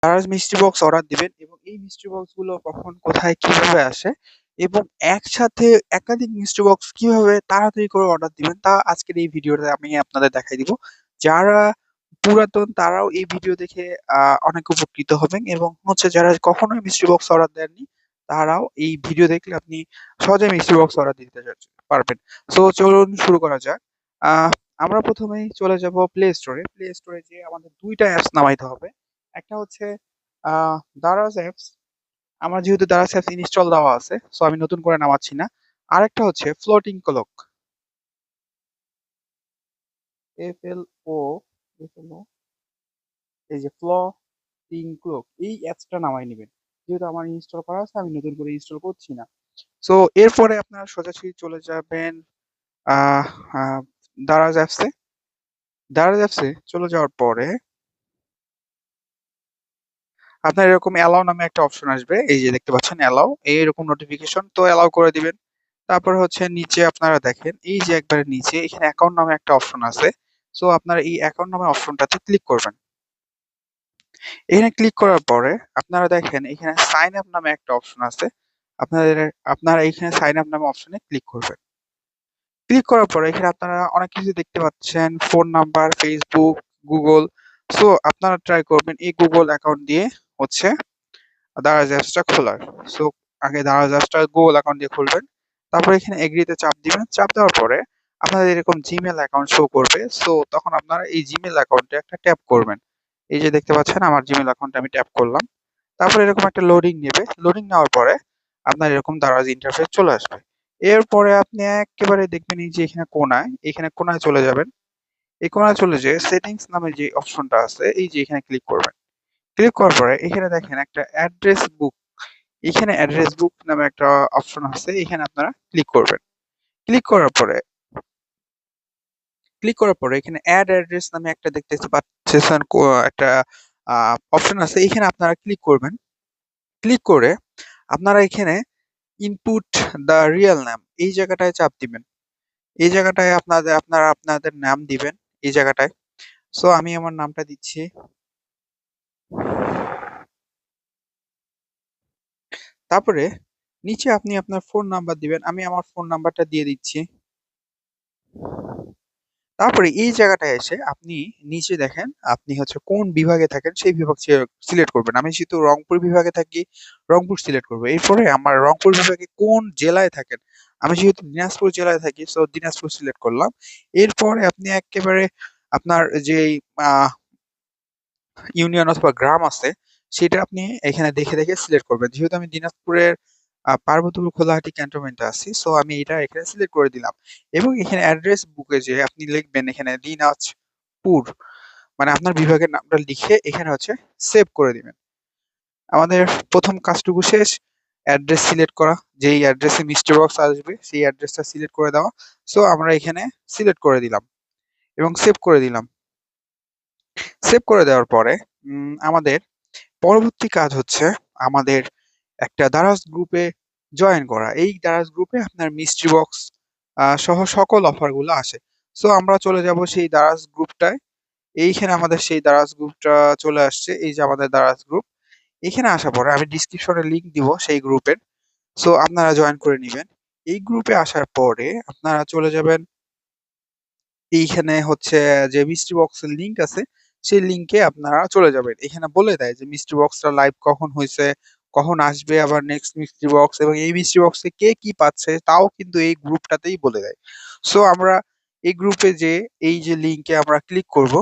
দারাজ মিষ্টি box order দিবেন এবং এই মিষ্টি বক্সগুলো কখন, কোথায়, কিভাবে আসে এবং একসাথে একাধিক মিষ্টি বক্স কিভাবে তাড়াতাড়ি করে অর্ডার দিবেন তা আজকের এই ভিডিওতে আমি আপনাদের দেখাই দিব। যারা পুরাতন তারাও এই ভিডিও দেখে অনেক উপকৃত হবেন এবং হচ্ছে যারা কখনোই মিষ্টি বক্স অর্ডার দেননি তারাও এই ভিডিও দেখলে আপনি সহজে মিষ্টি বক্স অর্ডার দিতে পারবেন। সো চলুন শুরু করা যাক। আহ আমরা প্রথমেই চলে যাব প্লে স্টোরে। প্লে স্টোরে যেয়ে আমাদের ২ টা অ্যাপস নামাইতে হবে। একটা হচ্ছে আ দারাজ অ্যাপস। আমার যেহেতু দারাজ অ্যাপস ইনস্টল দেওয়া আছে, সো আমি নতুন করে নামাচ্ছি না। আরেকটা হচ্ছে ফ্লোটিং ক্লক। FLO FLO এই যে ফ্লোটিং ক্লক এই অ্যাপসটা নামায় নিবেন। যেহেতু আমার ইনস্টল করা আছে আমি নতুন করে ইনস্টল করছি না। সো এরপরে আপনারা সোজাসুজি চলে যাবেন আহ আ দারাজ অ্যাপসে। দারাজ অ্যাপসে চলে যাওয়ার পরে আপনার এরকম অ্যালাও নামে একটা অপশন আসবে। এই যে দেখতে পাচ্ছেন অ্যালাও, এইরকম নোটিফিকেশন তো অ্যালাও করে দিবেন। তারপরে হচ্ছে নিচে আপনারা দেখেন এই যে একবারে নিচে এখানে অ্যাকাউন্ট নামে একটা অপশন আছে। সো আপনারা এই অ্যাকাউন্ট নামে অপশনটাতে ক্লিক করবেন। এখানে ক্লিক করার পরে আপনারা দেখেন এখানে সাইন আপ নামে একটা অপশন আছে। আপনাদের আপনারা এখানে সাইন আপ নামে অপশনে ক্লিক করবেন। ক্লিক করার পরে এখানে আপনারা অনেক কিছু দেখতে পাচ্ছেন। Phone number, Facebook, Google। So আপনারা ট্রাই করবেন এই Google অ্যাকাউন্ট দিয়ে হচ্ছে দারাজ অ্যাপসটা খোলার। সো আগে দারাজ অ্যাপসটা Google অ্যাকাউন্ট দিয়ে খুলবেন। তারপরে এখানে এগ্রি তে চাপ দিবেন। চাপ দেওয়ার পরে আপনাদের এরকম Gmail অ্যাকাউন্ট শো করবে। সো তখন আপনারা এই Gmail অ্যাকাউন্টে একটা ট্যাপ করবেন। এই যে দেখতে পাচ্ছেন আমার Gmail অ্যাকাউন্টে আমি ট্যাপ করলাম। তারপরে এরকম একটা লোডিং নেবে। লোডিং নেওয়ার পরে আপনার এরকম দারাজ ইন্টারফেস চলে আসবে। এরপরে আপনি এক্কেবারে দেখবেন এই যে এখানে কোণায় চলে যাবেন। এই কোণায় চলে যেয়ে সেটিংস নামে যে অপশনটা আছে এই যে এখানে ক্লিক করবেন। ক্লিক করার পরে এখানে দেখেন একটা অ্যাড্রেস বুক, এখানে অ্যাড্রেস বুক নামে একটা অপশন আছে। এখানে আপনারা ক্লিক করবেন। ক্লিক করার পরে এখানে এড অ্যাড্রেস নামে একটা দেখতে পাচ্ছেন একটা অপশন আছে। এখানে আপনারা ক্লিক করবেন। ক্লিক করে আপনারা এখানে ইনপুট দ্য রিয়েল নাম এই জায়গাটায় চাপ দিবেন। এই জায়গাটায় আপনারা আপনাদের নাম দিবেন এই জায়গাটায়। সো আমি আমার নামটা দিচ্ছি। তারপরে নিচে আপনি আপনার ফোন নাম্বার দিবেন। আমি আমার ফোন নাম্বারটা দিয়ে দিচ্ছি। তারপরে এই জায়গাটায় এসে আপনি নিচে দেখেন আপনি হচ্ছে কোন বিভাগে থাকেন সেই বিভাগ সিলেক্ট করবেন। আমি যেহেতু রংপুর বিভাগে থাকি, রংপুর সিলেক্ট করব। এরপরে আমার রংপুর বিভাগে কোন জেলায় থাকেন, আমি যেহেতু দিনাজপুর জেলায় থাকি সো দিনাজপুর সিলেক্ট করলাম। এরপরে আপনি এক্কেবারে আপনার যেই ইউনিয়ন অথবা গ্রাম আছে সেটা আপনি এখানে দেখে সিলেক্ট করবেন। যেহেতু আমি দিনাজপুরের পার্বতীপুর খোলাহাটি ক্যান্টনমেন্টে আছি সো আমি এটা এখানে সিলেক্ট করে দিলাম এবং এখানে অ্যাড্রেস বুকে যেয়ে আপনি লিখবেন এখানে দিনাজপুর, মানে আপনার বিভাগের নামটা লিখে এখানে হচ্ছে সেভ করে দিবেন। আমাদের প্রথম কাজটুকু শেষ। অ্যাড্রেস সিলেক্ট করা, যেই অ্যাড্রেসে মিষ্টি বক্স আসবে সেই অ্যাড্রেসটা সিলেক্ট করে দেওয়া। সো আমরা এখানে সিলেক্ট করে দিলাম এবং সেভ করে দিলাম। সেভ করে দেওয়ার পরে আমাদের পরবর্তী কাজ হচ্ছে আমাদের একটা দারাজ গ্রুপে জয়েন করা। এই দারাজ গ্রুপে আপনার মিস্ট্রি বক্স সহ সকল অফারগুলো আসে। সো আমরা চলে যাব সেই দারাজ গ্রুপটায়। এইখানে আমাদের সেই দারাজ গ্রুপটা চলে আসছে। এই যে আমাদের দারাজ গ্রুপ। এখানে আসার পরে আমি ডেসক্রিপশনে লিংক দিব সেই গ্রুপের। সো আপনারা জয়েন করে নিবেন। এই গ্রুপে আসার পরে আপনারা চলে যাবেন এইখানে হচ্ছে যে মিস্ট্রি বক্সের লিংক আছে সেই লিংকে আপনারা চলে যাবেন। এখানে বলে দেয় যে মিস্ট্রি বক্সটা লাইভ কখন হইছে, কখন আসবে আবার নেক্সট মিস্ট্রি বক্স এবং এই মিস্ট্রি বক্সে কে কি পাচ্ছে তাও কিন্তু এই গ্রুপটাতেই বলে দেয়। সো আমরা এই গ্রুপে যে এই যে লিংকে আমরা ক্লিক করব।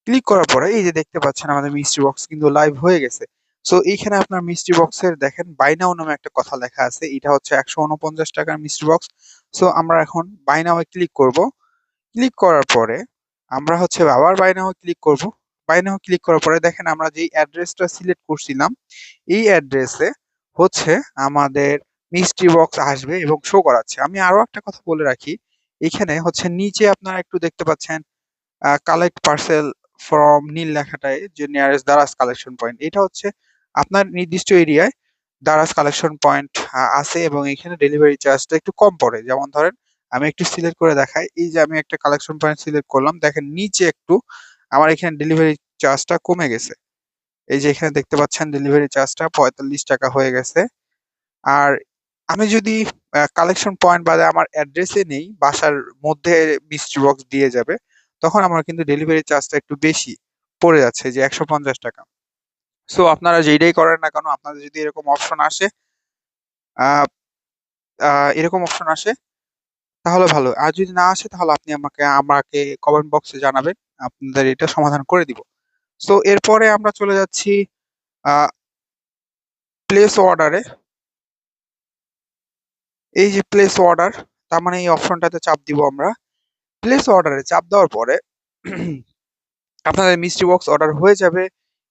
ক্লিক করার পরে এই যে দেখতে পাচ্ছেন আমাদের মিস্ট্রি বক্স কিন্তু লাইভ হয়ে গেছে। সো এইখানে আপনার মিস্ট্রি বক্সের দেখেন বাই নাও নামে একটা কথা লেখা আছে। এটা হচ্ছে ৳১৪৯ র মিস্ট্রি বক্স। সো আমরা এখন বাই নাও এ ক্লিক করব। ক্লিক করার পরে আমরা হচ্ছে আবার বাই নাও ক্লিক করব। বাই নাও ক্লিক করার পরে দেখেন আমরা যেই অ্যাড্রেসটা সিলেক্ট করছিলাম এই অ্যাড্রেসে হচ্ছে আমাদের মিস্ট্রি বক্স আসবে এবং শো করাচ্ছে। আমি আরো একটা কথা বলে রাখি, এখানে হচ্ছে নিচে আপনারা একটু দেখতে পাচ্ছেন কালেক্ট পার্সেল ফ্রম নীল লেখাটায় যে নিয়ারেস্ট দারাজ কালেকশন পয়েন্ট, এটা হচ্ছে আপনার নির্দিষ্ট এরিয়ায় দারাজ কালেকশন পয়েন্ট আছে এবং এখানে ডেলিভারি চার্জটা একটু কম পড়ে। যেমন ধরেন আমি একটু সিলেক্ট করে দেখাই। এই যে আমি একটা কালেকশন পয়েন্ট সিলেক্ট করলাম। দেখেন নিচে একটু আমার এখানে ডেলিভারি চার্জটা কমে গেছে। এই যে এখানে দেখতে পাচ্ছেন ডেলিভারি চার্জটা ৳৪৫ হয়ে গেছে। আর আমি যদি কালেকশন পয়েন্ট বাদে আমার অ্যাড্রেসে নেই, বাসার মধ্যে মিস্ট্রি বক্স দিয়ে যাবে, তখন আমার কিন্তু ডেলিভারি চার্জটা একটু বেশি পড়ে যাচ্ছে যে ৳১৫০। সো আপনারা যেইটাই করেন না কেন, আপনাদের যদি এরকম অপশন আসে আ আ এরকম অপশন আসে তাহলে ভালো। আর যদি না আসে তাহলে আপনি আমাকে কমেন্ট বক্সে জানাবেন। আপনাদের এটা সমাধান করে দিব। সো এরপরে আমরা চলে যাচ্ছি আ প্লেস অর্ডারে। এই যে প্লেস অর্ডার, তার মানে এই অপশনটাতে চাপ দিব আমরা। প্লেস অর্ডারে চাপ দেওয়ার পরে আপনাদের মিস্ট্রি বক্স অর্ডার হয়ে যাবে।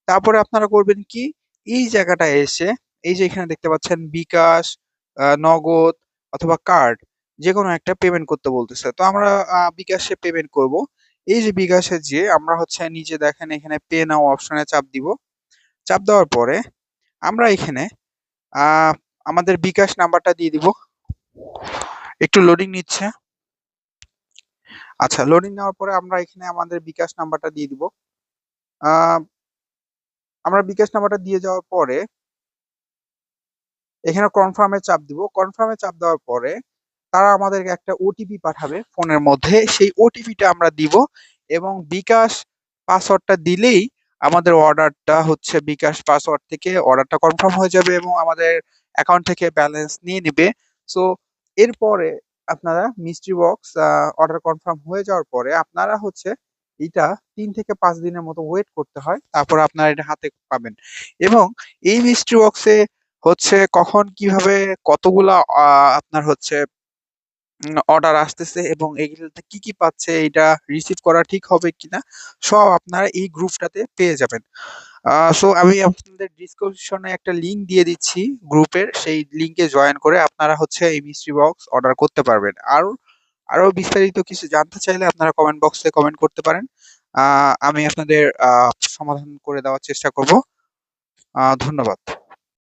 তারপরে আপনারা করবেন কি? এই জায়গাটায় এসে এই যে এখানে দেখতে পাচ্ছেন বিকাশ, নগদ অথবা কার্ড যেকোনো একটা পেমেন্ট করতে বলতেছে। তো আমরা বিকাশে পেমেন্ট করব। এই যে বিকাশে যেয়ে আমরা হচ্ছে নিচে দেখেন এখানে পে নাও অপশনে চাপ দিব। চাপ দেওয়ার পরে আমরা এখানে আ আমাদের বিকাশ নাম্বারটা দিয়ে দিব। একটু লোডিং নিচ্ছে। আচ্ছা, লোডিং নেওয়ার পরে আমরা এখানে আমাদের বিকাশ নাম্বারটা দিয়ে দিব। আ আমরা বিকাশ নাম্বারটা দিয়ে যাওয়ার পরে এখানে কনফার্ম এ চাপ দিব। কনফার্ম এ চাপ দেওয়ার পরে তারা আমাদেরকে একটা ওটিপি পাঠাবে ফোনের মধ্যে। সেই ওটিপিটা আমরা দিব এবং বিকাশ পাসওয়ার্ডটা দিলেই আমাদের অর্ডারটা হচ্ছে বিকাশ পাসওয়ার্ড থেকে অর্ডারটা কনফার্ম হয়ে যাবে এবং আমাদের অ্যাকাউন্ট থেকে ব্যালেন্স নিয়ে নিবে। সো এরপরে আপনারা মিস্ট্রি বক্স অর্ডার কনফার্ম হয়ে যাওয়ার পরে আপনারা হচ্ছে এইটা ৩ থেকে ৫ দিনের মতো ওয়েট করতে হয়। তারপরে আপনারা এটা হাতে পাবেন। এবং এই মিস্ট্রি বক্সে হচ্ছে কখন কিভাবে কতগুলা আপনার হচ্ছে অর্ডার আসতেছে এবং এগুলোতে কি পাচ্ছে এটা রিসিভ করা ঠিক হবে কিনা সব আপনারা এই গ্রুপটাতে পেয়ে যাবেন। সো আমি আপনাদের ডিসক্রিপশনে একটা লিংক দিয়ে দিচ্ছি গ্রুপের। সেই লিংকে জয়েন করে আপনারা হচ্ছে এই মিস্ট্রি বক্স অর্ডার করতে পারবেন। আরো বিস্তারিত কিছু জানতে চাইলে আপনারা কমেন্ট বক্সে কমেন্ট করতে পারেন। আমি আপনাদের সমাধান করে দেওয়ার চেষ্টা করব। ধন্যবাদ।